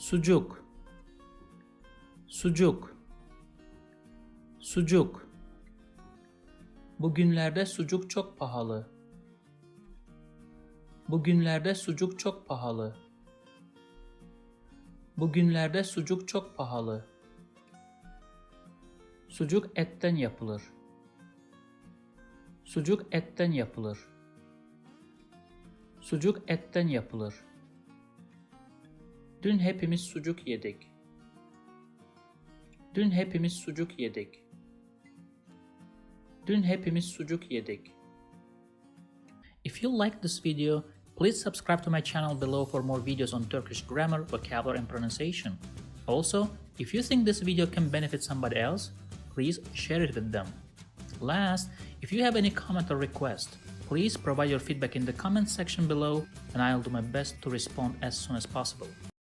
Sucuk, sucuk, sucuk. Bugünlerde sucuk çok pahalı. Bugünlerde sucuk çok pahalı. Bugünlerde sucuk çok pahalı. Sucuk etten yapılır. Sucuk etten yapılır. Sucuk etten yapılır. Dün hepimiz sucuk yedik. Dün hepimiz sucuk yedik. Dün hepimiz sucuk yedik. If you like this video, please subscribe to my channel below for more videos on Turkish grammar, vocabulary and pronunciation. Also, if you think this video can benefit somebody else, please share it with them. Last, if you have any comment or request, please provide your feedback in the comment section below and I'll do my best to respond as soon as possible.